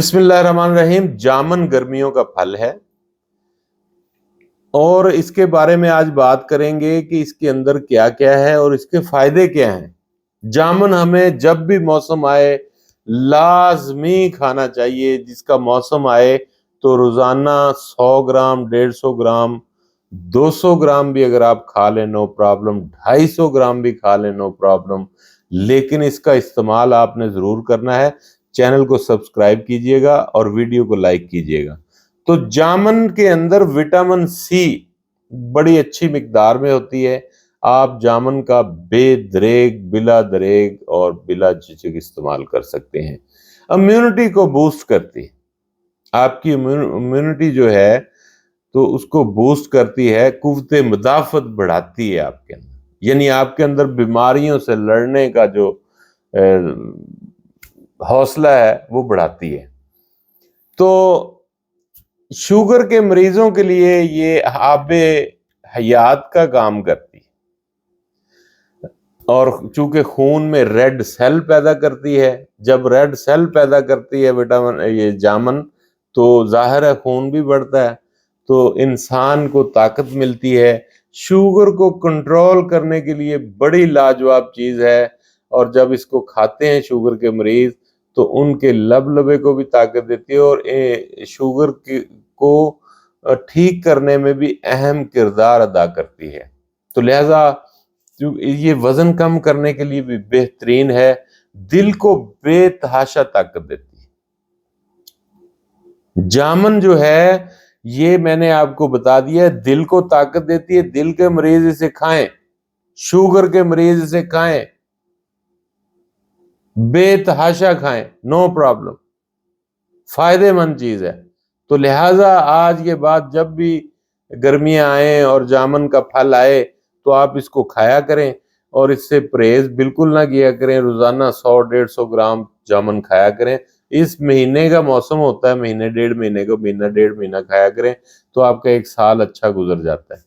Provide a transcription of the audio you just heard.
بسم اللہ الرحمن الرحیم۔ جامن گرمیوں کا پھل ہے اور اس کے بارے میں آج بات کریں گے کہ اس کے اندر کیا کیا ہے اور اس کے فائدے کیا ہیں۔ جامن ہمیں جب بھی موسم آئے لازمی کھانا چاہیے۔ جس کا موسم آئے تو روزانہ 100 گرام، 150 گرام، 200 گرام بھی اگر آپ کھا لیں نو پرابلم، 250 گرام بھی کھا لیں نو پرابلم، لیکن اس کا استعمال آپ نے ضرور کرنا ہے۔ چینل کو سبسکرائب کیجئے گا اور ویڈیو کو لائک کیجئے گا۔ تو جامن کے اندر وٹامن سی بڑی اچھی مقدار میں ہوتی ہے۔ آپ جامن کا بے دریغ، بلا دریغ اور بلا جھجک استعمال کر سکتے ہیں۔ امیونٹی کو بوسٹ کرتی ہے، آپ کی امیونٹی جو ہے تو اس کو بوسٹ کرتی ہے، قوت مدافعت بڑھاتی ہے آپ کے اندر، یعنی آپ کے اندر بیماریوں سے لڑنے کا جو حوصلہ ہے وہ بڑھاتی ہے۔ تو شوگر کے مریضوں کے لیے یہ آب حیات کا کام کرتی ہے، اور چونکہ خون میں ریڈ سیل پیدا کرتی ہے۔ جب ریڈ سیل پیدا کرتی ہے یہ جامن، تو ظاہر ہے خون بھی بڑھتا ہے، تو انسان کو طاقت ملتی ہے۔ شوگر کو کنٹرول کرنے کے لیے بڑی لاجواب چیز ہے، اور جب اس کو کھاتے ہیں شوگر کے مریض تو ان کے لبے کو بھی طاقت دیتی ہے، اور شوگر کو ٹھیک کرنے میں بھی اہم کردار ادا کرتی ہے۔ تو لہذا یہ وزن کم کرنے کے لیے بھی بہترین ہے، دل کو بے تحاشا طاقت دیتی ہے۔ جامن جو ہے یہ میں نے آپ کو بتا دیا ہے، دل کو طاقت دیتی ہے۔ دل کے مریض اسے کھائیں، شوگر کے مریض اسے کھائیں، بے تحاشا کھائیں، نو پرابلم، فائدے مند چیز ہے۔ تو لہٰذا آج کے بعد جب بھی گرمیاں آئیں اور جامن کا پھل آئے تو آپ اس کو کھایا کریں، اور اس سے پرہیز بالکل نہ کیا کریں۔ روزانہ 100-150 گرام جامن کھایا کریں۔ اس مہینے کا موسم ہوتا ہے، مہینے ڈیڑھ مہینے کا، مہینہ ڈیڑھ مہینہ کھایا کریں تو آپ کا ایک سال اچھا گزر جاتا ہے۔